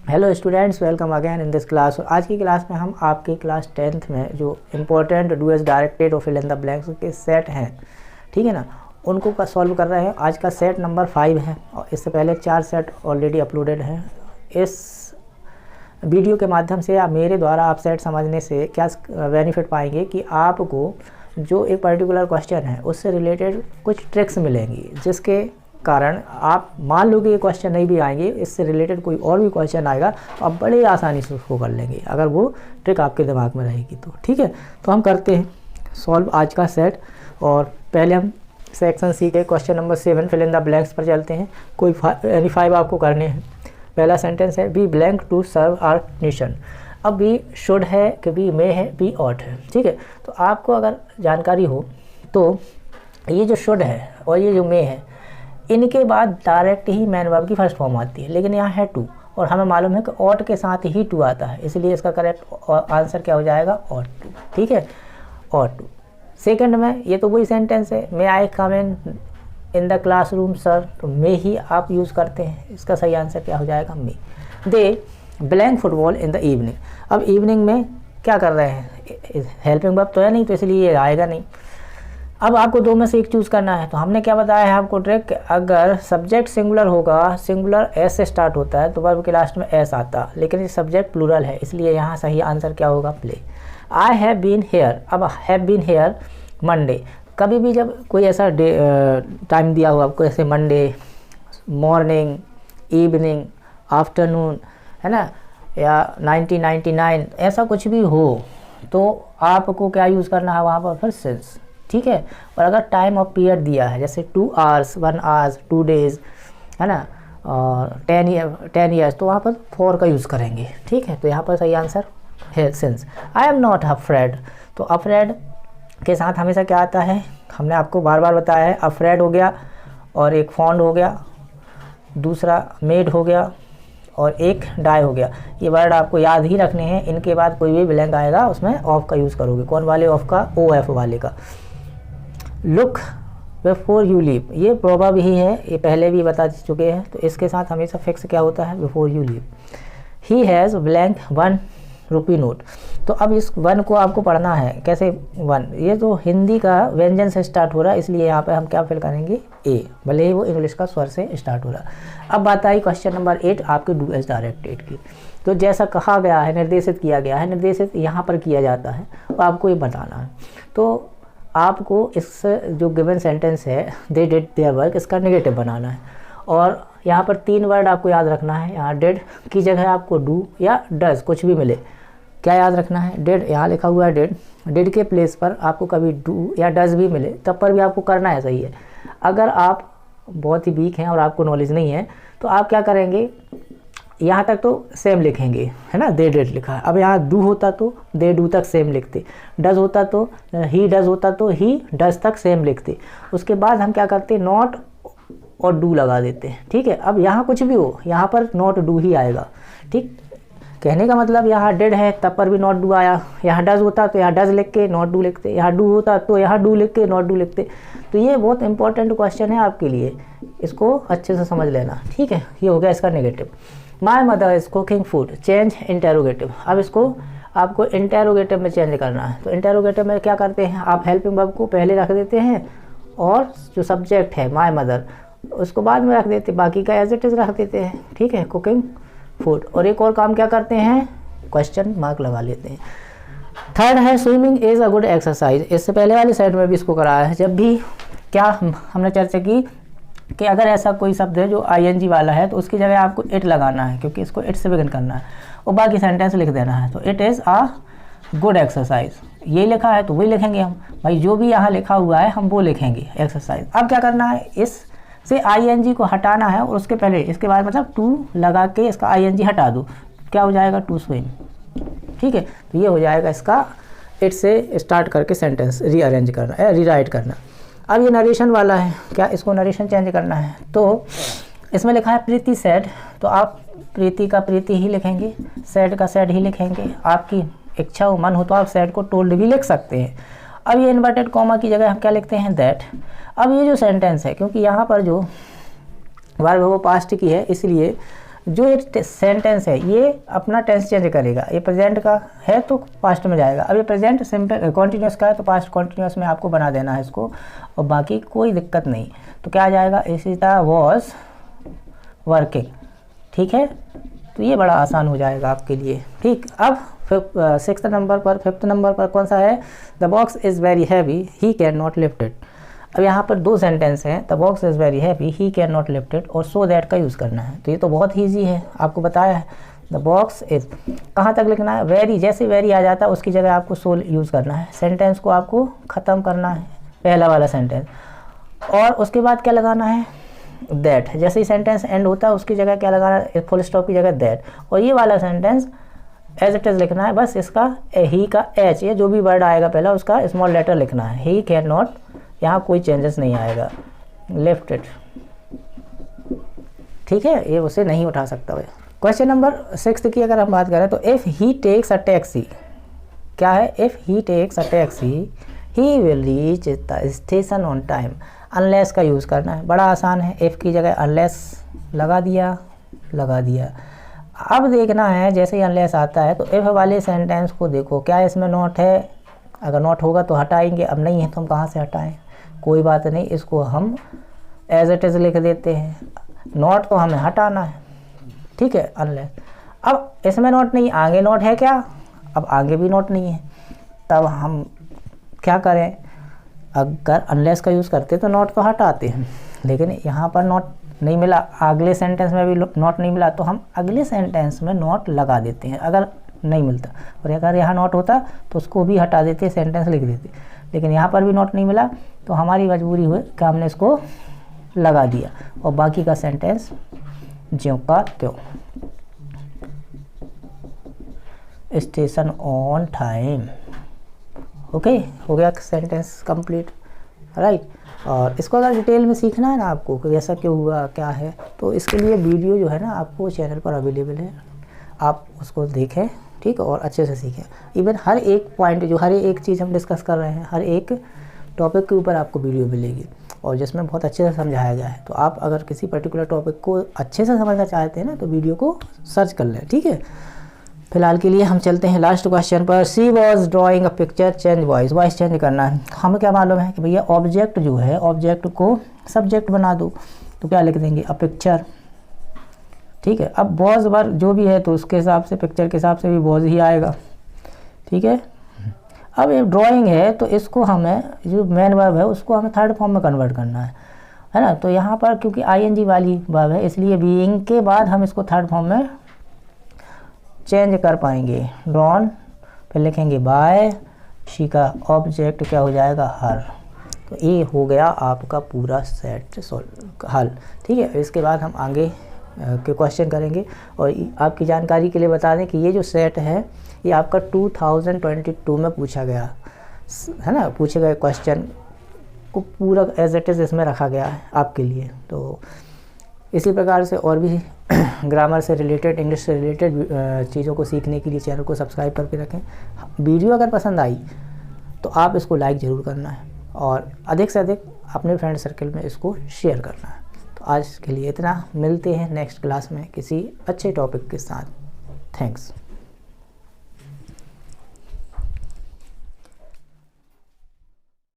Hello students, welcome again in this class. आज की class में हम आपके क्लास 10th में जो इम्पोर्टेंट डू एज डायरेक्टेड और फिल इन द ब्लैंक्स के सेट हैं, ठीक है ना, उनको का सॉल्व कर रहे हैं। आज का सेट नंबर 5 है और इससे पहले 4 सेट ऑलरेडी अपलोडेड हैं। इस वीडियो के माध्यम से या मेरे द्वारा आप सेट समझने से क्या बेनिफिट पाएंगे कि आपको जो एक पर्टिकुलर क्वेश्चन है उससे रिलेटेड कुछ ट्रिक्स मिलेंगी, जिसके कारण आप मान लो कि ये क्वेश्चन नहीं भी आएंगे, इससे रिलेटेड कोई और भी क्वेश्चन आएगा तो आप बड़े आसानी से उसको कर लेंगे अगर वो ट्रिक आपके दिमाग में रहेगी तो। ठीक है, तो हम करते हैं सॉल्व आज का सेट। और पहले हम सेक्शन सी के question number 7 fill in the blanks पर चलते हैं। कोई 5 आपको करने हैं। पहला सेंटेंस है be blank to serve our nation. अब बी शुड है कि बी मे है, बी ऑट है। ठीक है, तो आपको अगर जानकारी हो तो ये जो शुड है और ये जो मे है, इनके बाद डायरेक्ट ही मैन वर्ब की फर्स्ट फॉर्म आती है, लेकिन यहाँ है टू और हमें मालूम है कि ऑट के साथ ही टू आता है, इसलिए इसका करेक्ट आंसर क्या हो जाएगा, ऑट टू। ठीक है, ऑट टू। सेकंड में ये तो वही सेंटेंस है, मे आई कम इन द क्लासरूम सर, तो मे ही आप यूज़ करते हैं, इसका सही आंसर क्या हो जाएगा, may. They blank football in the evening. अब इवनिंग में क्या कर रहे हैं, हेल्पिंग वर्ब तो है नहीं, तो इसलिए ये आएगा नहीं। अब आपको दो में से एक चूज़ करना है, तो हमने क्या बताया है आपको ट्रिक, अगर सब्जेक्ट सिंगुलर होगा, सिंगुलर एस से स्टार्ट होता है तो वर्ब के लास्ट में एस आता, लेकिन ये सब्जेक्ट प्लूरल है, इसलिए यहाँ सही आंसर क्या होगा, play. I have been here. अब हैव बीन हेयर मंडे, कभी भी जब कोई ऐसा टाइम दिया हो आपको, जैसे मंडे, मॉर्निंग, इवनिंग, आफ्टरनून, है ना, या 1999, ऐसा कुछ भी हो तो आपको क्या यूज़ करना है वहाँ पर, फिर सिंस। ठीक है, और अगर टाइम ऑफ पीरियड दिया है जैसे 2 आवर्स, 1 आवर्स, 2 डेज़, है ना, 10 ईयर्स, तो वहाँ पर फॉर का यूज़ करेंगे। ठीक है, तो यहाँ पर सही आंसर है since. I am not afraid, तो अफ्रेड के साथ हमेशा क्या आता है, हमने आपको बार बार बताया है, अफ्रेड हो गया और एक फॉन्ड हो गया, दूसरा मेड हो गया और एक डाई हो गया। ये वर्ड आपको याद ही रखने हैं, इनके बाद कोई भी ब्लैंक आएगा उसमें ऑफ का यूज़ करोगे। कौन वाले ऑफ का, ओ एफ वाले का। लुक बिफोर यू लीव, ये प्रोवर्ब ही है, ये पहले भी बता चुके हैं, तो इसके साथ हमेशा फिक्स क्या होता है, before you leave. He has blank 1 rupee note. तो अब इस 1 को आपको पढ़ना है, कैसे 1, ये तो हिंदी का व्यंजन से स्टार्ट हो रहा है, इसलिए यहाँ पे हम क्या फिल करेंगे, ए, भले ही वो इंग्लिश का स्वर से स्टार्ट हो रहा है। अब बात आई क्वेश्चन नंबर 8 आपके डू एज डायरेक्टेड की। तो जैसा कहा गया है, निर्देशित किया गया है, निर्देशित यहाँ पर किया जाता है, तो आपको ये बताना है। तो आपको इस जो गिवन सेंटेंस है दे डिड देयर वर्क, इसका नेगेटिव बनाना है। और यहाँ पर 3 वर्ड आपको याद रखना है, यहाँ डिड की जगह आपको डू या डज कुछ भी मिले, क्या याद रखना है, डिड यहाँ लिखा हुआ है डिड, डिड के प्लेस पर आपको कभी डू या डज भी मिले तब पर भी आपको करना है, सही है। अगर आप बहुत ही वीक हैं और आपको नॉलेज नहीं है तो आप क्या करेंगे, यहाँ तक तो सेम लिखेंगे, है ना, दे डिड लिखा है। अब यहाँ डू होता तो दे डू तक सेम लिखते, डज होता तो ही डज होता तो ही डज तक सेम लिखते। उसके बाद हम क्या करते, नॉट और डू लगा देते हैं। ठीक है, अब यहाँ कुछ भी हो, यहाँ पर नॉट डू ही आएगा। ठीक, कहने का मतलब यहाँ डिड है तब पर भी नॉट डू आया, यहाँ डज होता तो यहाँ डज लिख के नॉट डू लिखते, यहाँ डू होता तो यहाँ डू लिख के नॉट डू लिखते। तो ये बहुत इंपॉर्टेंट क्वेश्चन है आपके लिए, इसको अच्छे से समझ लेना। ठीक है, ये हो गया इसका negative. My mother is cooking food, change interrogative. अब इसको आपको इंटेरोगेटिव में चेंज करना है, तो इंटेरोगेटिव में क्या करते हैं, आप हेल्पिंग वर्ब को पहले रख देते हैं और जो सब्जेक्ट है माय मदर उसको बाद में रख देते, बाकी का एज इट इज़ रख देते हैं। ठीक है, कुकिंग फूड। और एक और काम क्या करते हैं, क्वेश्चन मार्क लगा लेते हैं। थर्ड है swimming is a good exercise. इससे पहले वाली साइड में भी इसको कराया है, जब भी क्या हमने चर्चा की कि अगर ऐसा कोई शब्द है जो ING वाला है तो उसकी जगह आपको इट लगाना है, क्योंकि इसको इट से बिगिन करना है और बाकी सेंटेंस लिख देना है। तो it is a good exercise, ये लिखा है तो वही लिखेंगे हम, भाई जो भी यहाँ लिखा हुआ है हम वो लिखेंगे एक्सरसाइज। अब क्या करना है, इस से ING को हटाना है और उसके पहले इसके बाद मतलब टू लगा के इसका ING हटा दो, क्या हो जाएगा, टू स्विम। ठीक है, तो ये हो जाएगा इसका इट से स्टार्ट करके सेंटेंस रीअरेंज करना, रीराइट करना। अब ये नरेशन वाला है, क्या इसको नरेशन चेंज करना है, तो इसमें लिखा है प्रीति सैड, तो आप प्रीति का प्रीति ही लिखेंगे, सैड का सैड ही लिखेंगे। आपकी इच्छा हो, मन हो तो आप सैड को टोल्ड भी लिख सकते हैं। अब ये इन्वर्टेड कॉमा की जगह हम क्या लिखते हैं, दैट। अब ये जो सेंटेंस है, क्योंकि यहाँ पर जो वर्ब वो पास्ट की है, इसलिए जो ये सेंटेंस है ये अपना टेंस चेंज करेगा। ये प्रेजेंट का है तो पास्ट में जाएगा। अब ये प्रेजेंट सिंपल कॉन्टीन्यूस का है तो पास्ट कॉन्टीन्यूस में आपको बना देना है इसको, और बाकी कोई दिक्कत नहीं। तो क्या आ जाएगा, इशिता वॉज वर्किंग। ठीक है, तो ये बड़ा आसान हो जाएगा आपके लिए। ठीक, अब फिफ्थ नंबर पर कौन सा है, the box is very heavy he can not lift it. अब यहाँ पर दो सेंटेंस हैं, the box is very heavy he can not lift it और सो दैट का यूज़ करना है। तो ये तो बहुत ईजी है, आपको बताया है। द बॉक्स इज़ कहाँ तक लिखना है, वेरी, जैसे वेरी आ जाता है उसकी जगह आपको सो यूज़ करना है। सेंटेंस को आपको ख़त्म करना है, पहला वाला सेंटेंस, और उसके बाद क्या लगाना है, दैट। जैसे ही सेंटेंस एंड होता है उसकी जगह क्या लगाना है, फुल स्टॉप की जगह दैट। और ये वाला सेंटेंस एज इट इज़ लिखना है, बस इसका ही का एच, ये जो भी वर्ड आएगा पहला उसका स्मॉल लेटर लिखना है। ही कैन नॉट, यहाँ कोई चेंजेस नहीं आएगा, लिफ्ट इट। ठीक है, ये उसे नहीं उठा सकता है। क्वेश्चन नंबर 6 की अगर हम बात करें तो if he takes a taxi, क्या है, if he takes a taxi he will reach the station on time. Unless का यूज़ करना है, बड़ा आसान है। इफ़ की जगह अनलेस लगा दिया। अब देखना है जैसे ही अनलेस आता है तो इफ़ वाले सेंटेंस को देखो, क्या इसमें नॉट है, अगर नॉट होगा तो हटाएंगे, अब नहीं है तो हम कहाँ से हटाएं, कोई बात नहीं, इसको हम एज इट इज़ लिख देते हैं। नॉट तो हमें हटाना है, ठीक है, अनलेस। अब इसमें नॉट नहीं, आगे नॉट है क्या, अब आगे भी नॉट नहीं है, तब हम क्या करें, अगर अनलेस का यूज़ करते तो नॉट तो हटाते हैं, लेकिन यहाँ पर नॉट नहीं मिला, अगले सेंटेंस में भी नॉट नहीं मिला, तो हम अगले सेंटेंस में नॉट लगा देते हैं अगर नहीं मिलता। और अगर यहाँ नॉट होता तो उसको भी हटा देते, सेंटेंस लिख देते, लेकिन यहाँ पर भी नॉट नहीं मिला तो हमारी मजबूरी हुई कि हमने इसको लगा दिया और बाकी का सेंटेंस ज्यों का त्यों। स्टेशन ऑन टाइम, ओके, हो गया सेंटेंस कंप्लीट, राइट। और इसको अगर डिटेल में सीखना है ना आपको कि ऐसा क्यों हुआ क्या है, तो इसके लिए वीडियो जो है ना आपको चैनल पर अवेलेबल है, आप उसको देखें, ठीक, और अच्छे से सीखें। इवन हर एक पॉइंट, जो हर एक चीज़ हम डिस्कस कर रहे हैं, हर एक टॉपिक के ऊपर आपको वीडियो मिलेगी और जिसमें बहुत अच्छे से समझाया गया है। तो आप अगर किसी पर्टिकुलर टॉपिक को अच्छे से समझना चाहते हैं ना तो वीडियो को सर्च कर लें, ठीक है। फिलहाल के लिए हम चलते हैं लास्ट क्वेश्चन पर। She was drawing a picture, change voice change करना है। हमें क्या मालूम है कि भैया ऑब्जेक्ट जो है, ऑब्जेक्ट को सब्जेक्ट बना दो, तो क्या लिख देंगे, अ पिक्चर, ठीक है। अब वॉज वर्ब जो भी है तो उसके हिसाब से, पिक्चर के हिसाब से भी वॉज ही आएगा, ठीक है। अब ये ड्राइंग है तो इसको हमें, जो मेन वर्ब है उसको हमें थर्ड फॉर्म में कन्वर्ट करना है ना। तो यहाँ पर क्योंकि आईएनजी वाली वर्ब है इसलिए बीइंग के बाद हम इसको थर्ड फॉर्म में चेंज कर पाएंगे। ड्रॉन, फिर लिखेंगे बाय, शी का ऑब्जेक्ट क्या हो जाएगा, हर। तो ये हो गया आपका पूरा सेट हल, ठीक है। इसके बाद हम आगे के क्वेश्चन करेंगे। और आपकी जानकारी के लिए बता दें कि ये जो सेट है ये आपका 2022 में पूछा गया है ना, पूछे गए क्वेश्चन को पूरा एज इट इज़ इसमें रखा गया है आपके लिए। तो इसी प्रकार से और भी ग्रामर से रिलेटेड, इंग्लिश से रिलेटेड चीज़ों को सीखने के लिए चैनल को सब्सक्राइब करके रखें। वीडियो अगर पसंद आई तो आप इसको लाइक ज़रूर करना है और अधिक से अधिक अपने फ्रेंड सर्कल में इसको शेयर करना है। तो आज के लिए इतना, मिलते हैं नेक्स्ट क्लास में किसी अच्छे टॉपिक के साथ। थैंक्स।